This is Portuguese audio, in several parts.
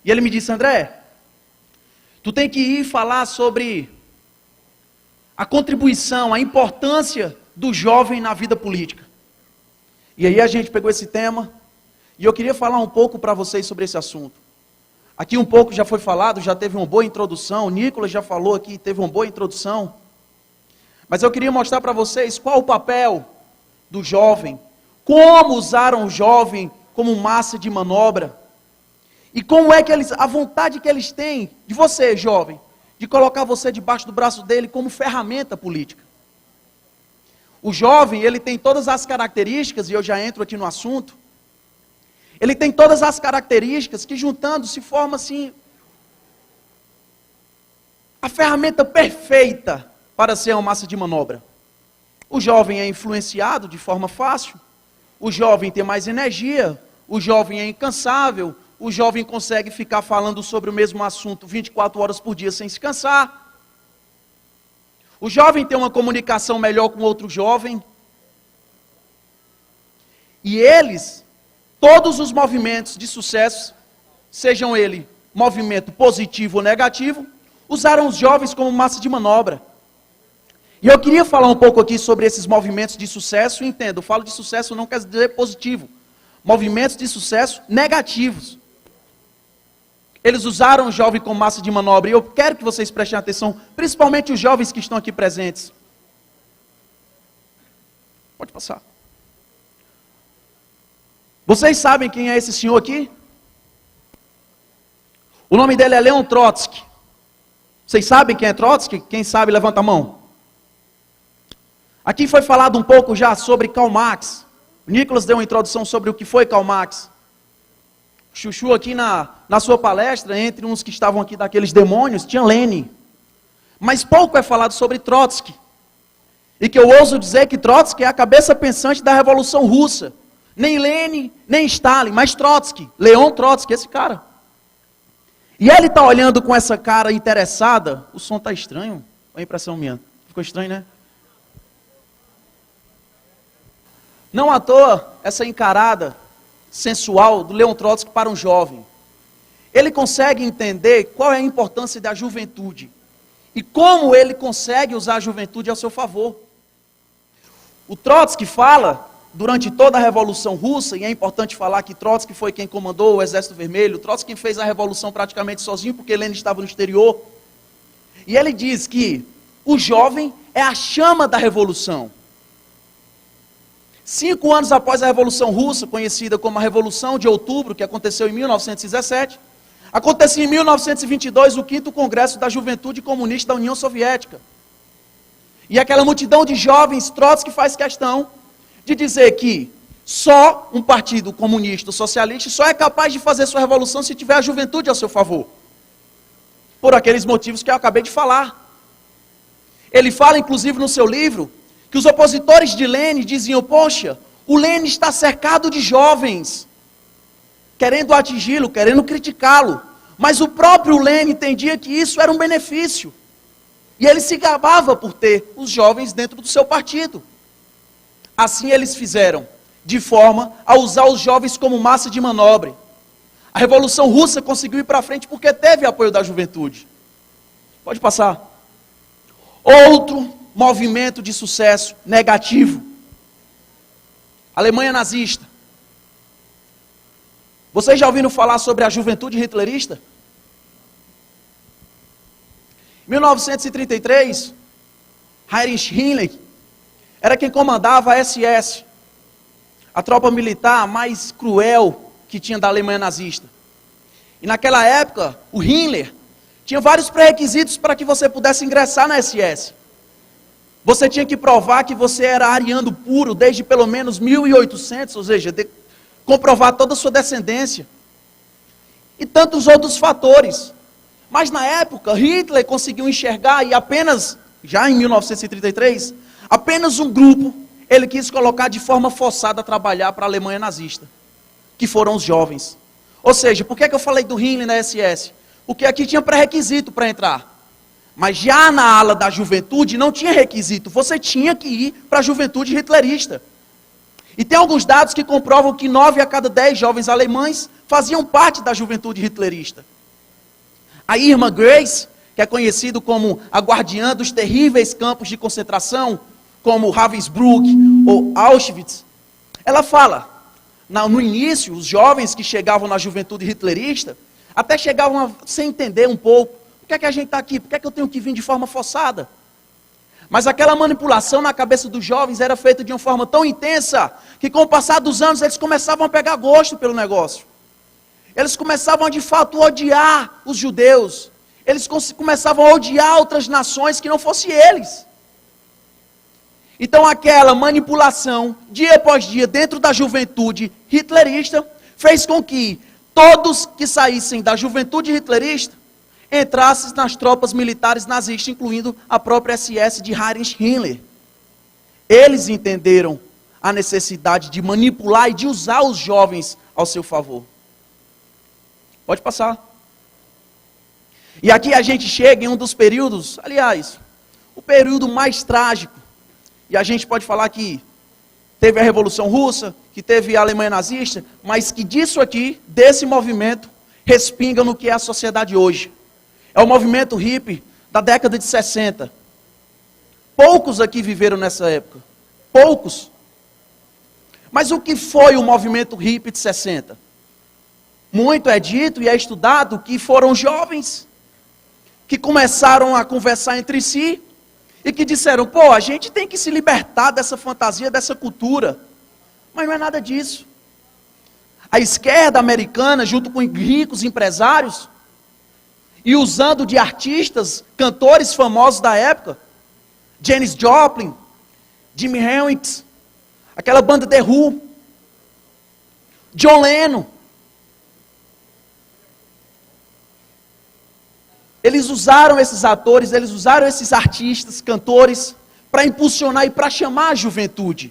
E ele me disse: André, tu tem que ir falar sobre a contribuição, a importância do jovem na vida política. E aí a gente pegou esse tema, e eu queria falar um pouco para vocês sobre esse assunto. Aqui um pouco já foi falado, já teve uma boa introdução, o Nicolas já falou aqui, teve uma boa introdução. Mas eu queria mostrar para vocês qual o papel do jovem, como usaram o jovem como massa de manobra, e como é que a vontade que eles têm, de você, jovem, de colocar você debaixo do braço dele como ferramenta política. O jovem, ele tem todas as características, e eu já entro aqui no assunto, ele tem todas as características que juntando se forma assim, a ferramenta perfeita para ser uma massa de manobra. O jovem é influenciado de forma fácil, o jovem tem mais energia, o jovem é incansável, o jovem consegue ficar falando sobre o mesmo assunto 24 horas por dia sem se cansar. O jovem tem uma comunicação melhor com outro jovem. E eles, todos os movimentos de sucesso, sejam ele movimento positivo ou negativo, usaram os jovens como massa de manobra. E eu queria falar um pouco aqui sobre esses movimentos de sucesso. Entendo, eu falo de sucesso não quer dizer positivo. Movimentos de sucesso negativos. Eles usaram o jovem como massa de manobra. E eu quero que vocês prestem atenção, principalmente os jovens que estão aqui presentes. Pode passar. Vocês sabem quem é esse senhor aqui? O nome dele é Leon Trotsky. Vocês sabem quem é Trotsky? Quem sabe, levanta a mão. Aqui foi falado um pouco já sobre Karl Marx. O Nicolas deu uma introdução sobre o que foi Karl Marx. O Chuchu aqui na sua palestra, entre uns que estavam aqui daqueles demônios, tinha Lenin. Mas pouco é falado sobre Trotsky. E que eu ouso dizer que Trotsky é a cabeça pensante da Revolução Russa. Nem Lenin, nem Stalin, mas Trotsky. Leon Trotsky, esse cara. E ele está olhando com essa cara interessada. O som está estranho? É a impressão minha. Ficou estranho, né? Não à toa, essa encarada sensual do Leon Trotsky para um jovem. Ele consegue entender qual é a importância da juventude. E como ele consegue usar a juventude a seu favor. O Trotsky fala, durante toda a Revolução Russa, e é importante falar que Trotsky foi quem comandou o Exército Vermelho, Trotsky fez a Revolução praticamente sozinho, porque Lenin estava no exterior. E ele diz que o jovem é a chama da Revolução. 5 anos após a Revolução Russa, conhecida como a Revolução de Outubro, que aconteceu em 1917, aconteceu em 1922 o 5º Congresso da Juventude Comunista da União Soviética. E aquela multidão de jovens, Trotsky faz questão de dizer que só um partido comunista, socialista, só é capaz de fazer sua revolução se tiver a juventude a seu favor. Por aqueles motivos que eu acabei de falar. Ele fala, inclusive, no seu livro, que os opositores de Lenin diziam: poxa, o Lenin está cercado de jovens, querendo atingi-lo, querendo criticá-lo. Mas o próprio Lenin entendia que isso era um benefício. E ele se gabava por ter os jovens dentro do seu partido. Assim eles fizeram, de forma a usar os jovens como massa de manobra. A Revolução Russa conseguiu ir para frente porque teve apoio da juventude. Pode passar. Outro movimento de sucesso negativo. Alemanha nazista. Vocês já ouviram falar sobre a juventude hitlerista? Em 1933, Heinrich Himmler era quem comandava a SS, a tropa militar mais cruel que tinha da Alemanha nazista. E naquela época, o Himmler tinha vários pré-requisitos para que você pudesse ingressar na SS. Você tinha que provar que você era ariano puro desde pelo menos 1800, ou seja, comprovar toda a sua descendência. E tantos outros fatores. Mas na época, Hitler conseguiu enxergar, e apenas, já em 1933, apenas um grupo, ele quis colocar de forma forçada a trabalhar para a Alemanha nazista, que foram os jovens. Ou seja, por que eu falei do Himmler na SS? Porque aqui tinha pré-requisito para entrar. Mas já na ala da juventude não tinha requisito, você tinha que ir para a juventude hitlerista. E tem alguns dados que comprovam que 9 a cada 10 jovens alemães faziam parte da juventude hitlerista. A irmã Grace, que é conhecida como a guardiã dos terríveis campos de concentração, como Ravensbrück ou Auschwitz, ela fala, no início, os jovens que chegavam na juventude hitlerista, até chegavam sem entender um pouco, por que é que a gente está aqui? Por que é que eu tenho que vir de forma forçada? Mas aquela manipulação na cabeça dos jovens era feita de uma forma tão intensa, que com o passar dos anos eles começavam a pegar gosto pelo negócio. Eles começavam a de fato odiar os judeus. Eles começavam a odiar outras nações que não fossem eles. Então aquela manipulação, dia após dia, dentro da juventude hitlerista, fez com que todos que saíssem da juventude hitlerista entrassem nas tropas militares nazistas, incluindo a própria SS de Heinrich Himmler. Eles entenderam a necessidade de manipular e de usar os jovens ao seu favor. Pode passar. E aqui a gente chega em um dos períodos, aliás, o período mais trágico. E a gente pode falar que teve a Revolução Russa, que teve a Alemanha nazista, mas que disso aqui, desse movimento, respinga no que é a sociedade hoje. É o movimento hippie da década de 60. Poucos aqui viveram nessa época. Poucos. Mas o que foi o movimento hippie de 60? Muito é dito e é estudado que foram jovens que começaram a conversar entre si e que disseram, pô, a gente tem que se libertar dessa fantasia, dessa cultura. Mas não é nada disso. A esquerda americana, junto com ricos empresários, e usando de artistas, cantores famosos da época, Janis Joplin, Jimi Hendrix, aquela banda The Who, John Lennon. Eles usaram esses atores, eles usaram esses artistas, cantores, para impulsionar e para chamar a juventude.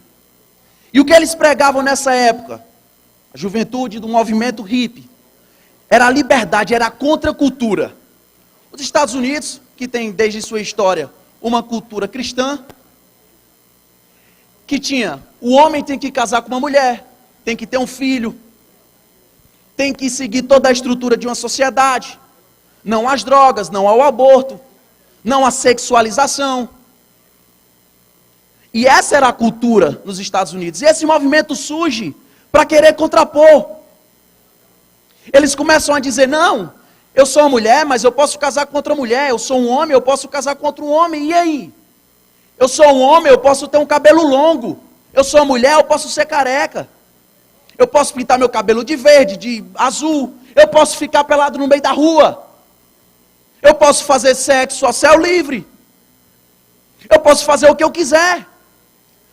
E o que eles pregavam nessa época? A juventude do movimento hippie. Era a liberdade, era a contracultura. Os Estados Unidos, que tem desde sua história uma cultura cristã, que tinha, o homem tem que casar com uma mulher, tem que ter um filho, tem que seguir toda a estrutura de uma sociedade. Não às drogas, não ao aborto, não à sexualização. E essa era a cultura nos Estados Unidos. E esse movimento surge para querer contrapor. Eles começam a dizer, não, eu sou uma mulher, mas eu posso casar com outra mulher. Eu sou um homem, eu posso casar com outro homem. E aí? Eu sou um homem, eu posso ter um cabelo longo. Eu sou uma mulher, eu posso ser careca. Eu posso pintar meu cabelo de verde, de azul. Eu posso ficar pelado no meio da rua. Eu posso fazer sexo a céu livre. Eu posso fazer o que eu quiser.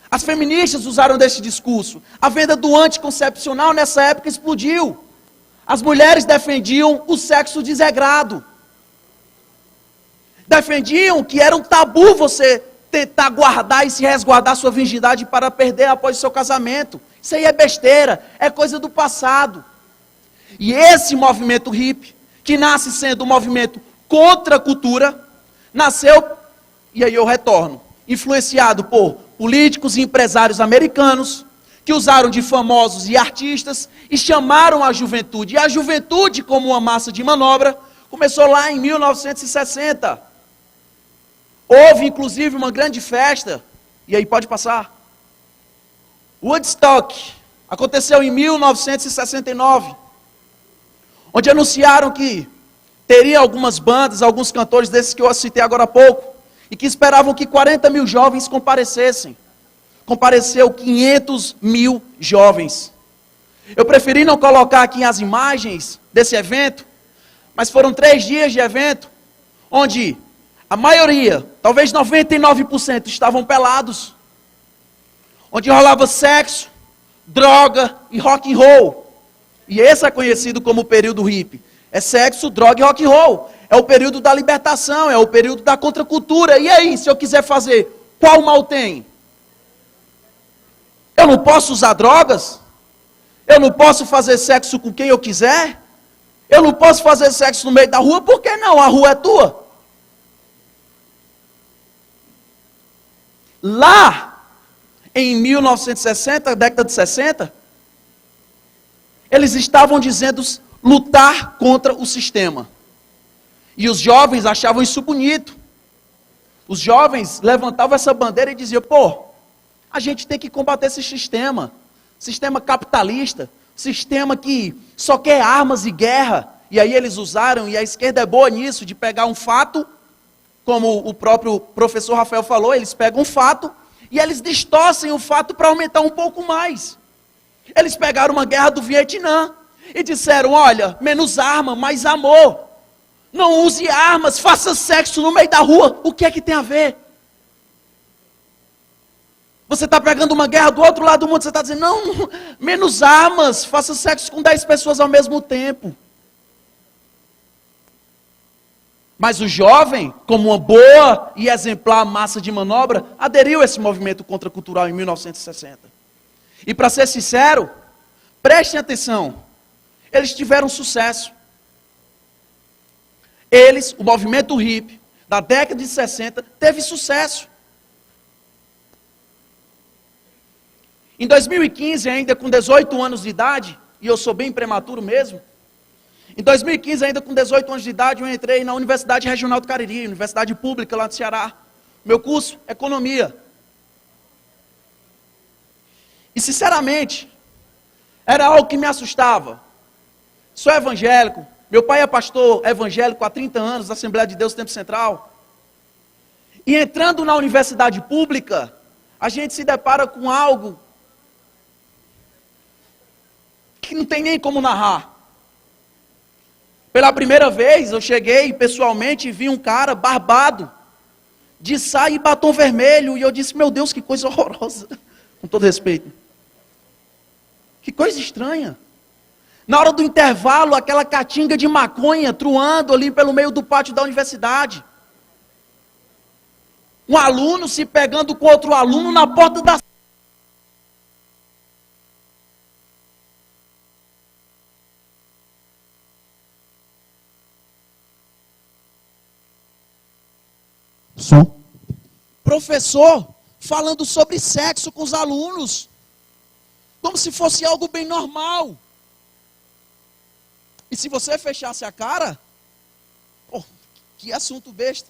As feministas usaram desse discurso. A venda do anticoncepcional nessa época explodiu. As mulheres defendiam o sexo desregrado. Defendiam que era um tabu você tentar guardar e se resguardar sua virgindade para perder após o seu casamento. Isso aí é besteira, é coisa do passado. E esse movimento hippie, que nasce sendo um movimento contra a cultura, nasceu, e aí eu retorno, influenciado por políticos e empresários americanos, que usaram de famosos e artistas, e chamaram a juventude. E a juventude, como uma massa de manobra, começou lá em 1960. Houve, inclusive, uma grande festa, e aí pode passar. Woodstock, aconteceu em 1969, onde anunciaram que teria algumas bandas, alguns cantores desses que eu citei agora há pouco, e que esperavam que 40 mil jovens comparecessem. Compareceu 500 mil jovens. Eu preferi não colocar aqui as imagens desse evento, mas foram 3 dias de evento, onde a maioria, talvez 99%, estavam pelados, onde rolava sexo, droga e rock and roll. E esse é conhecido como o período hippie. É sexo, droga e rock and roll. É o período da libertação, é o período da contracultura. E aí, se eu quiser fazer, qual mal tem? Eu não posso usar drogas? Eu não posso fazer sexo com quem eu quiser? Eu não posso fazer sexo no meio da rua? Por que não? A rua é tua. Lá, em 1960, década de 60, eles estavam dizendo lutar contra o sistema. E os jovens achavam isso bonito. Os jovens levantavam essa bandeira e diziam, pô, a gente tem que combater esse sistema capitalista, sistema que só quer armas e guerra. E aí eles usaram, e a esquerda é boa nisso, de pegar um fato, como o próprio professor Rafael falou, eles pegam um fato e eles distorcem o fato para aumentar um pouco mais. Eles pegaram uma guerra do Vietnã e disseram, olha, menos arma, mais amor. Não use armas, faça sexo no meio da rua. O que é que tem a ver? Você está pegando uma guerra do outro lado do mundo, você está dizendo, não, menos armas, faça sexo com 10 pessoas ao mesmo tempo. Mas o jovem, como uma boa e exemplar massa de manobra, aderiu a esse movimento contracultural em 1960. E para ser sincero, prestem atenção, eles tiveram sucesso. Eles, o movimento hippie, da década de 60, teve sucesso. Em 2015, ainda com 18 anos de idade, e eu sou bem prematuro mesmo, em 2015, ainda com 18 anos de idade, eu entrei na Universidade Regional do Cariri, universidade pública lá do Ceará. Meu curso, Economia. E sinceramente, era algo que me assustava. Sou evangélico, meu pai é pastor evangélico há 30 anos, da Assembleia de Deus Tempo Central. E entrando na universidade pública, a gente se depara com algo que não tem nem como narrar. Pela primeira vez, eu cheguei pessoalmente e vi um cara barbado, de saia e batom vermelho, e eu disse, meu Deus, que coisa horrorosa, com todo respeito. Que coisa estranha. Na hora do intervalo, aquela caatinga de maconha truando ali pelo meio do pátio da universidade. Um aluno se pegando com outro aluno na porta da Som. professor falando sobre sexo com os alunos, como se fosse algo bem normal. E se você fechasse a cara, oh, que assunto besta,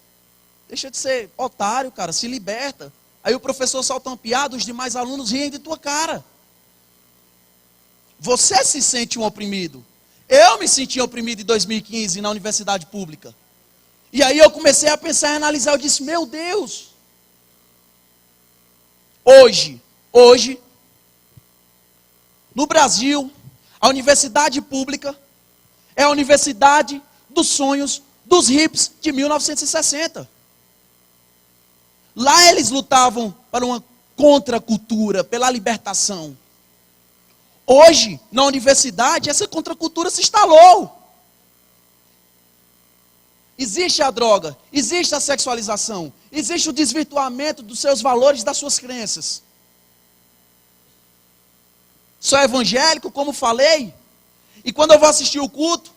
deixa de ser otário, cara, se liberta. Aí o professor solta uma piada, os demais alunos riem de tua cara. Você se sente um oprimido. Eu me senti oprimido em 2015 na universidade pública. E aí eu comecei a pensar e analisar, eu disse, meu Deus. Hoje, no Brasil, a universidade pública é a universidade dos sonhos dos hippies de 1960. Lá eles lutavam para uma contracultura, pela libertação. Hoje, na universidade, essa contracultura se instalou. Existe a droga, existe a sexualização, existe o desvirtuamento dos seus valores, das suas crenças. Sou evangélico, como falei, e quando eu vou assistir o culto,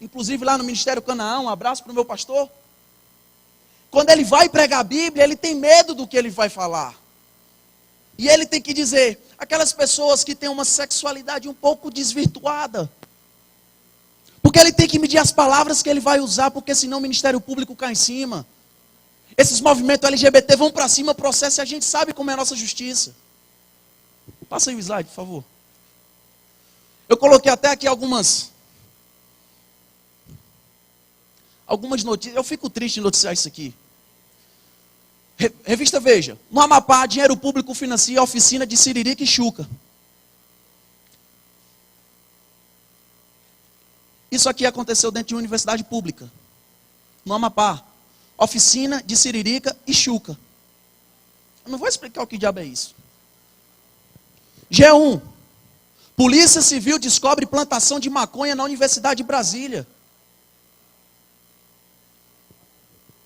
inclusive lá no Ministério Canaã, um abraço para o meu pastor, quando ele vai pregar a Bíblia, ele tem medo do que ele vai falar. E ele tem que dizer, aquelas pessoas que têm uma sexualidade um pouco desvirtuada, porque ele tem que medir as palavras que ele vai usar, porque senão o Ministério Público cai em cima. Esses movimentos LGBT vão para cima, processo, e a gente sabe como é a nossa justiça. Passa aí o slide, por favor. Eu coloquei até aqui algumas notícias. Eu fico triste em noticiar isso aqui. Revista Veja. No Amapá, dinheiro público financia a oficina de Siririca e Xuca. Isso aqui aconteceu dentro de uma universidade pública. No Amapá. Oficina de Siririca e Xuca. Eu não vou explicar o que diabo é isso. G1. Polícia Civil descobre plantação de maconha na Universidade de Brasília.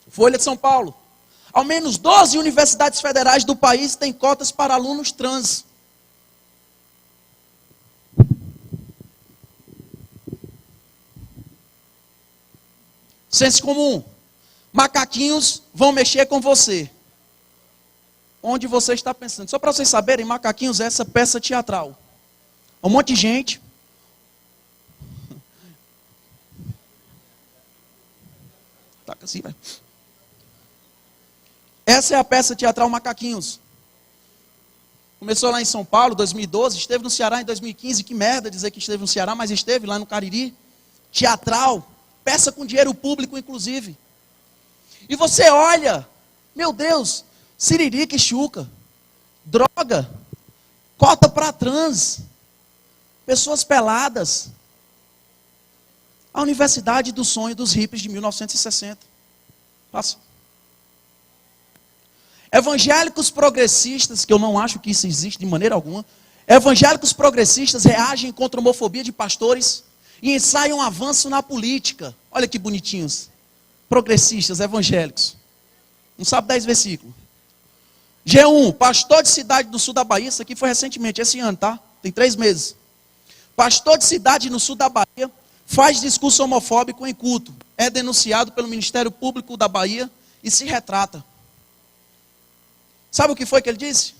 Folha de São Paulo. Ao menos 12 universidades federais do país têm cotas para alunos trans. Senso comum. Macaquinhos vão mexer com você. Onde você está pensando? Só para vocês saberem, Macaquinhos é essa peça teatral. Um monte de gente. Taca assim, vai. Essa é a peça teatral Macaquinhos. Começou lá em São Paulo, 2012, esteve no Ceará em 2015. Que merda dizer que esteve no Ceará, mas esteve lá no Cariri. Teatral, peça com dinheiro público, inclusive. E você olha, meu Deus, siririca e chuca, droga, cota para trans, pessoas peladas. A Universidade do Sonho dos Hippies de 1960. Passa. Evangélicos progressistas, que eu não acho que isso existe de maneira alguma, evangélicos progressistas reagem contra a homofobia de pastores e ensaiam um avanço na política. Olha que bonitinhos. Progressistas, evangélicos. Não sabe 10 versículos. G1, pastor de cidade do sul da Bahia, isso aqui foi recentemente, esse ano, tá? Tem 3 meses. Pastor de cidade no sul da Bahia faz discurso homofóbico em culto. É denunciado pelo Ministério Público da Bahia e se retrata. Sabe o que foi que ele disse?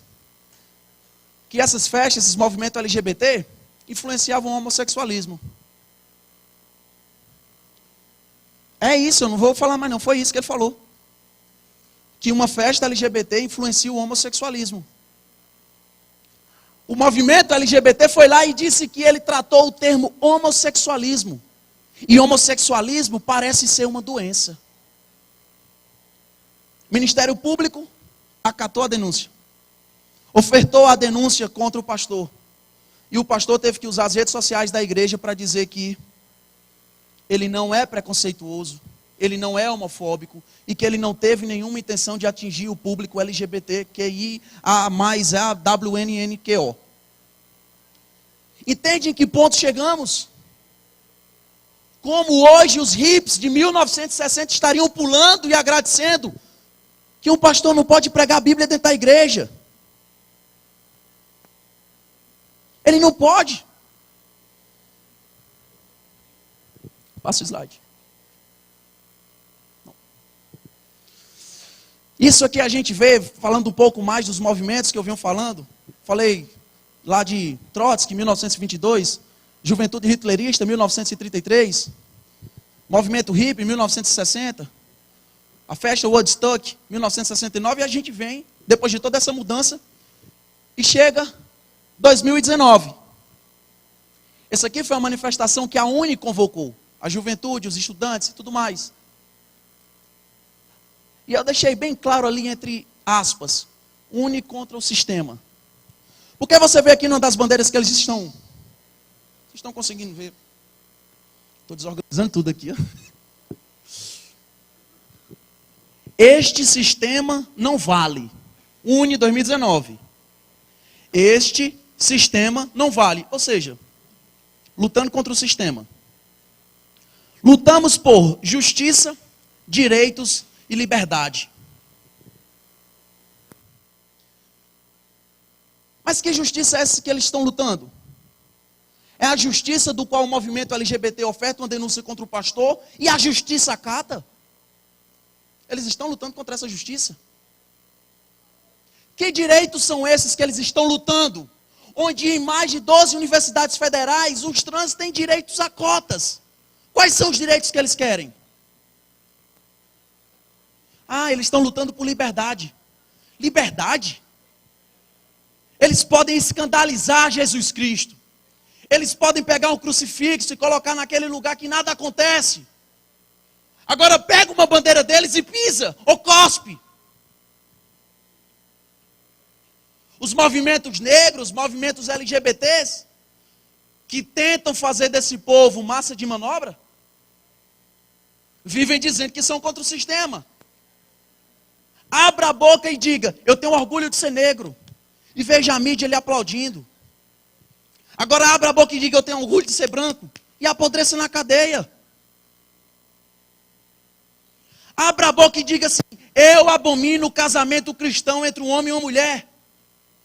Que essas festas, esses movimentos LGBT, influenciavam o homossexualismo. É isso, eu não vou falar mais não, foi isso que ele falou. Que uma festa LGBT influencia o homossexualismo. O movimento LGBT foi lá e disse que ele tratou o termo homossexualismo. E homossexualismo parece ser uma doença. Ministério Público acatou a denúncia. Ofertou a denúncia contra o pastor. E o pastor teve que usar as redes sociais da igreja para dizer que ele não é preconceituoso, ele não é homofóbico e que ele não teve nenhuma intenção de atingir o público LGBTQI a mais a WNNQO. Entende em que ponto chegamos? Como hoje os hippies de 1960 estariam pulando e agradecendo que um pastor não pode pregar a Bíblia dentro da igreja. Ele não pode. Passa o slide. Não. Isso aqui a gente vê, falando um pouco mais dos movimentos que eu venho falando. Falei lá de Trotsky, 1922. Juventude Hitlerista, 1933. Movimento Hippie, 1960. A festa Woodstock, 1969. E a gente vem, depois de toda essa mudança, e chega 2019. Essa aqui foi a manifestação que a UNE convocou. A juventude, os estudantes e tudo mais. E eu deixei bem claro ali entre aspas, UNE contra o sistema. Porque você vê aqui numa das bandeiras que eles estão... Vocês estão conseguindo ver? Estou desorganizando tudo aqui. Ó. Este sistema não vale. UNE 2019. Este sistema não vale. Ou seja, lutando contra o sistema. Lutamos por justiça, direitos e liberdade. Mas que justiça é essa que eles estão lutando? É a justiça do qual o movimento LGBT oferta uma denúncia contra o pastor e a justiça acata? Eles estão lutando contra essa justiça? Que direitos são esses que eles estão lutando? Onde em mais de 12 universidades federais os trans têm direitos a cotas. Quais são os direitos que eles querem? Ah, eles estão lutando por liberdade. Liberdade? Eles podem escandalizar Jesus Cristo. Eles podem pegar um crucifixo e colocar naquele lugar que nada acontece. Agora pega uma bandeira deles e pisa, ou cospe. Os movimentos negros, os movimentos LGBTs, que tentam fazer desse povo massa de manobra, vivem dizendo que são contra o sistema. Abra a boca e diga, eu tenho orgulho de ser negro. E veja a mídia ele aplaudindo. Agora abra a boca e diga, eu tenho orgulho de ser branco. E apodreça na cadeia. Abra a boca e diga assim, eu abomino o casamento cristão entre um homem e uma mulher.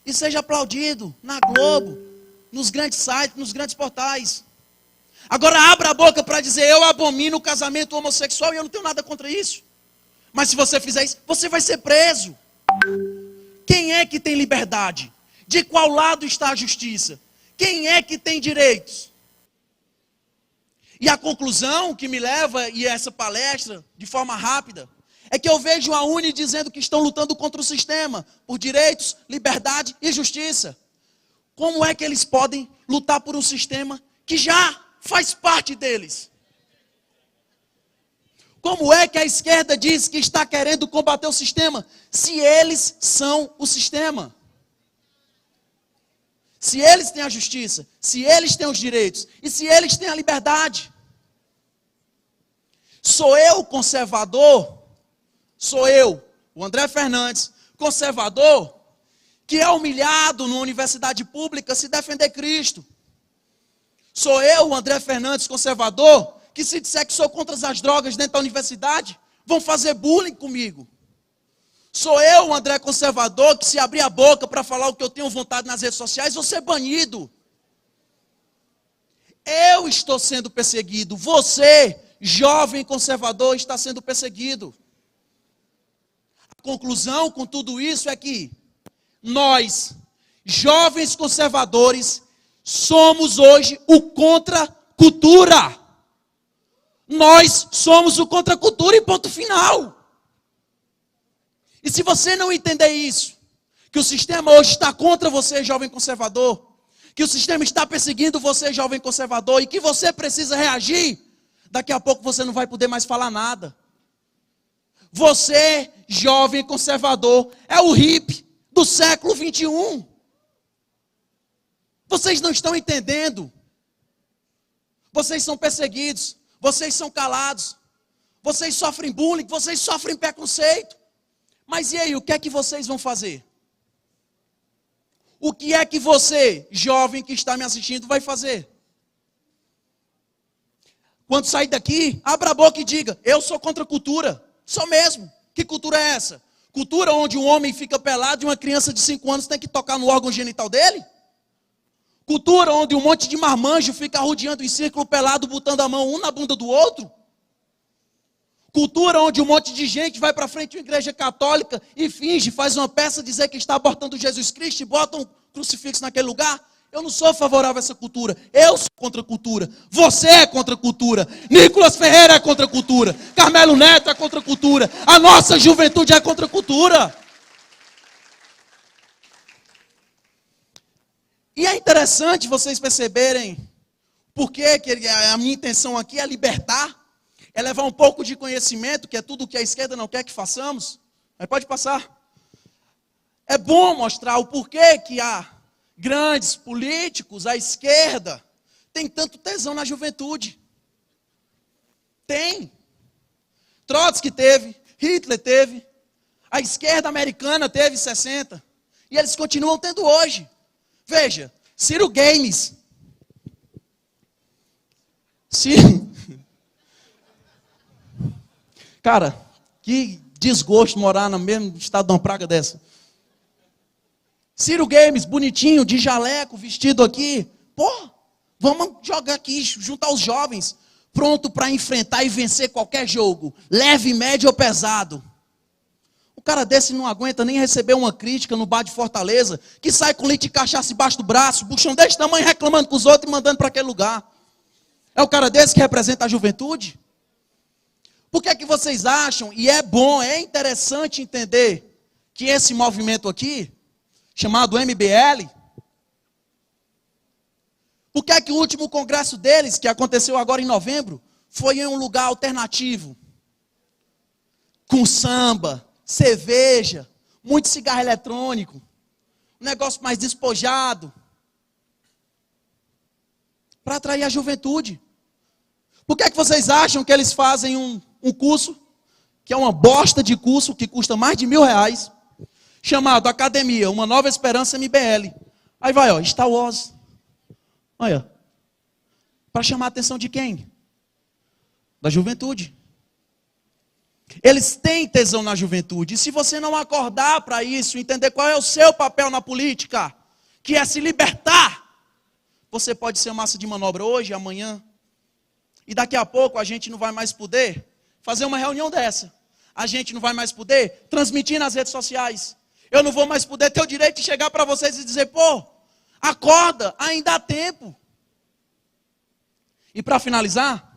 E seja aplaudido na Globo, nos grandes sites, nos grandes portais. Agora abra a boca para dizer, eu abomino o casamento homossexual e eu não tenho nada contra isso. Mas se você fizer isso, você vai ser preso. Quem é que tem liberdade? De qual lado está a justiça? Quem é que tem direitos? E a conclusão que me leva, e essa palestra, de forma rápida, é que eu vejo a UNE dizendo que estão lutando contra o sistema, por direitos, liberdade e justiça. Como é que eles podem lutar por um sistema que já faz parte deles? Como é que a esquerda diz que está querendo combater o sistema, se eles são o sistema? Se eles têm a justiça, se eles têm os direitos, e se eles têm a liberdade. Sou eu conservador, sou eu, o André Fernandes, conservador, que é humilhado numa universidade pública se defender Cristo. Sou eu, o André Fernandes, conservador, que se disser que sou contra as drogas dentro da universidade, vão fazer bullying comigo. Sou eu, o André conservador, que se abrir a boca para falar o que eu tenho vontade nas redes sociais, vou ser banido. Eu estou sendo perseguido. Você, jovem conservador, está sendo perseguido. A conclusão com tudo isso é que nós, jovens conservadores, somos hoje o contra-cultura. Nós somos o contra-cultura e ponto final. E se você não entender isso, que o sistema hoje está contra você, jovem conservador, que o sistema está perseguindo você, jovem conservador, e que você precisa reagir, daqui a pouco você não vai poder mais falar nada. Você, jovem conservador, é o hippie do século 21. Vocês não estão entendendo. Vocês são perseguidos, vocês são calados, vocês sofrem bullying, vocês sofrem preconceito. Mas e aí, o que é que vocês vão fazer? O que é que você, jovem que está me assistindo, vai fazer? Quando sair daqui, abra a boca e diga, eu sou contra a cultura. Sou mesmo. Que cultura é essa? Cultura onde um homem fica pelado e uma criança de 5 anos tem que tocar no órgão genital dele? Cultura onde um monte de marmanjo fica rodeando em círculo pelado, botando a mão um na bunda do outro? Cultura onde um monte de gente vai para frente de uma igreja católica e finge, faz uma peça dizer que está abortando Jesus Cristo e bota um crucifixo naquele lugar? Eu não sou favorável a essa cultura. Eu sou contra a cultura. Você é contra a cultura. Nicolas Ferreira é contra a cultura. Carmelo Neto é contra a cultura. A nossa juventude é contra a cultura. E é interessante vocês perceberem porque a minha intenção aqui é libertar, é levar um pouco de conhecimento, que é tudo o que a esquerda não quer que façamos. Mas pode passar. É bom mostrar o porquê que há grandes políticos, a esquerda, tem tanto tesão na juventude. Tem. Trotsky teve, Hitler teve, a esquerda americana teve 60. E eles continuam tendo hoje. Veja, Ciro Games. Cara, que desgosto morar no mesmo estado de uma praga dessa. Ciro Games, bonitinho, de jaleco, vestido aqui. Pô, vamos jogar aqui, juntar os jovens, pronto para enfrentar e vencer qualquer jogo, leve, médio ou pesado. O cara desse não aguenta nem receber uma crítica no bar de Fortaleza, que sai com leite de cachaça embaixo do braço, buchão desse tamanho, reclamando com os outros e mandando para aquele lugar. É o cara desse que representa a juventude? Por que é que vocês acham, e é bom, é interessante entender, que esse movimento aqui, chamado MBL, por que é que o último congresso deles, que aconteceu agora em novembro, foi em um lugar alternativo, com samba, cerveja, muito cigarro eletrônico, um negócio mais despojado, para atrair a juventude? Por que é que vocês acham que eles fazem um curso, que é uma bosta de curso, que custa mais de R$1.000, chamado Academia, Uma Nova Esperança MBL. Aí vai, ó, Star Wars. Olha, para chamar a atenção de quem? Da juventude. Eles têm tesão na juventude. E se você não acordar para isso, entender qual é o seu papel na política, que é se libertar, você pode ser massa de manobra hoje, amanhã, e daqui a pouco a gente não vai mais poder fazer uma reunião dessa. A gente não vai mais poder transmitir nas redes sociais. Eu não vou mais poder ter o direito de chegar para vocês e dizer, pô, acorda, ainda há tempo. E para finalizar,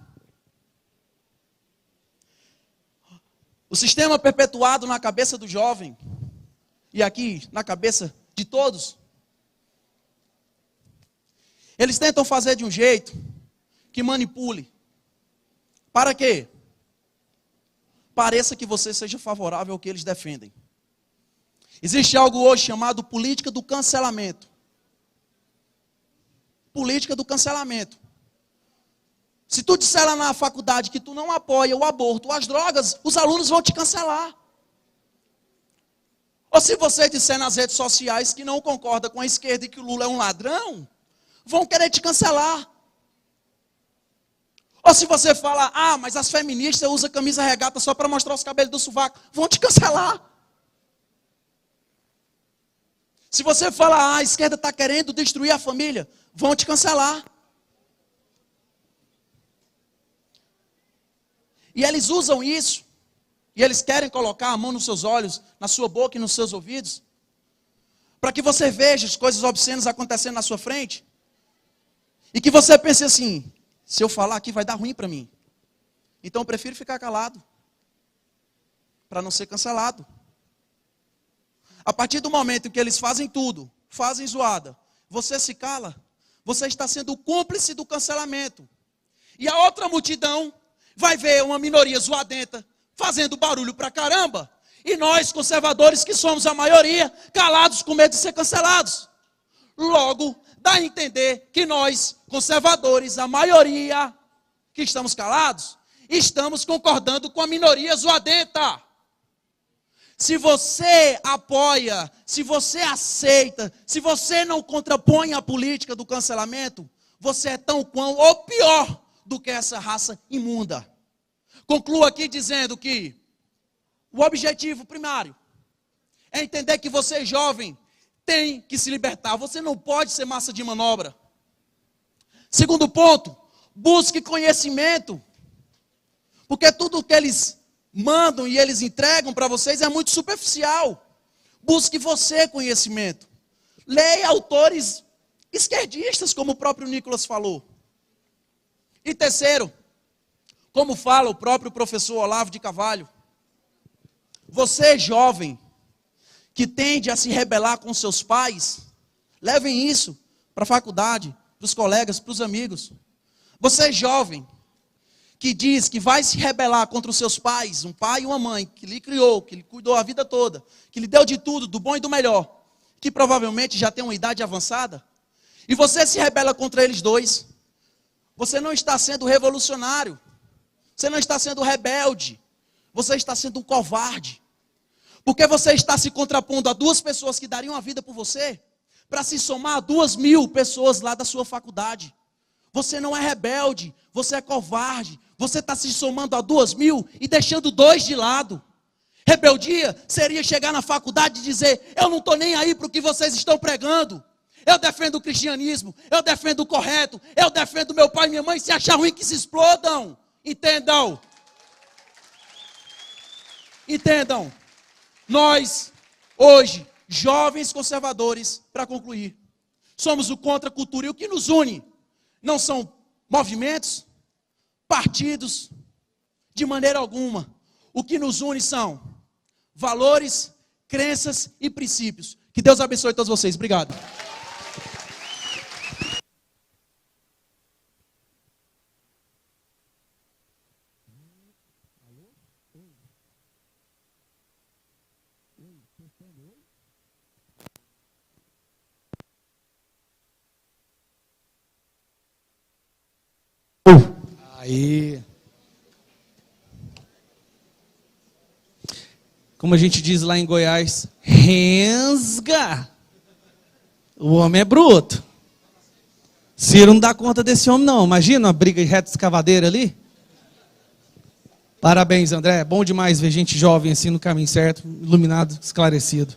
o sistema perpetuado na cabeça do jovem, e aqui na cabeça de todos, eles tentam fazer de um jeito que manipule. Para quê? Pareça que você seja favorável ao que eles defendem. Existe algo hoje chamado política do cancelamento. Política do cancelamento. Se tu disser lá na faculdade que tu não apoia o aborto ou as drogas, os alunos vão te cancelar. Ou se você disser nas redes sociais que não concorda com a esquerda e que o Lula é um ladrão, vão querer te cancelar. Ou se você fala, mas as feministas usam camisa regata só para mostrar os cabelos do sovaco, vão te cancelar. Se você fala, a esquerda está querendo destruir a família, vão te cancelar. E eles usam isso, e eles querem colocar a mão nos seus olhos, na sua boca e nos seus ouvidos, para que você veja as coisas obscenas acontecendo na sua frente, e que você pense assim, se eu falar aqui vai dar ruim para mim. Então eu prefiro ficar calado, para não ser cancelado. A partir do momento em que eles fazem tudo, fazem zoada, você se cala, você está sendo cúmplice do cancelamento. E a outra multidão vai ver uma minoria zoadenta fazendo barulho pra caramba, e nós, conservadores, que somos a maioria, calados com medo de ser cancelados. Logo, dá a entender que nós, conservadores, a maioria que estamos calados, estamos concordando com a minoria zoadenta. Se você apoia, se você aceita, se você não contrapõe a política do cancelamento, você é tão quão ou pior do que essa raça imunda. Concluo aqui dizendo que o objetivo primário é entender que você, jovem, tem que se libertar. Você não pode ser massa de manobra. Segundo ponto, busque conhecimento. Porque tudo que eles mandam e eles entregam para vocês é muito superficial. Busque você conhecimento. Leia autores esquerdistas, como o próprio Nicolas falou. E terceiro, como fala o próprio professor Olavo de Carvalho, você, jovem, que tende a se rebelar com seus pais, levem isso para a faculdade, para os colegas, para os amigos. Você, jovem, que diz que vai se rebelar contra os seus pais, um pai e uma mãe, que lhe criou, que lhe cuidou a vida toda, que lhe deu de tudo, do bom e do melhor, que provavelmente já tem uma idade avançada, e você se rebela contra eles dois, você não está sendo revolucionário, você não está sendo rebelde, você está sendo um covarde, porque você está se contrapondo a duas pessoas que dariam a vida por você, para se somar a 2.000 pessoas lá da sua faculdade. Você não é rebelde, você é covarde, você está se somando a 2.000 e deixando 2 de lado. Rebeldia seria chegar na faculdade e dizer, eu não estou nem aí para o que vocês estão pregando, eu defendo o cristianismo, eu defendo o correto, eu defendo meu pai e minha mãe, se achar ruim que se explodam. Entendam. Entendam. Nós, hoje, jovens conservadores, para concluir, somos o contra a cultura, e o que nos une não são movimentos, partidos, de maneira alguma. O que nos une são valores, crenças e princípios. Que Deus abençoe todos vocês. Obrigado. Aí. Como a gente diz lá em Goiás, rensga. O homem é bruto. Ciro não dá conta desse homem, não. Imagina uma briga de reta escavadeira ali. Parabéns, André. É bom demais ver gente jovem assim no caminho certo, iluminado, esclarecido.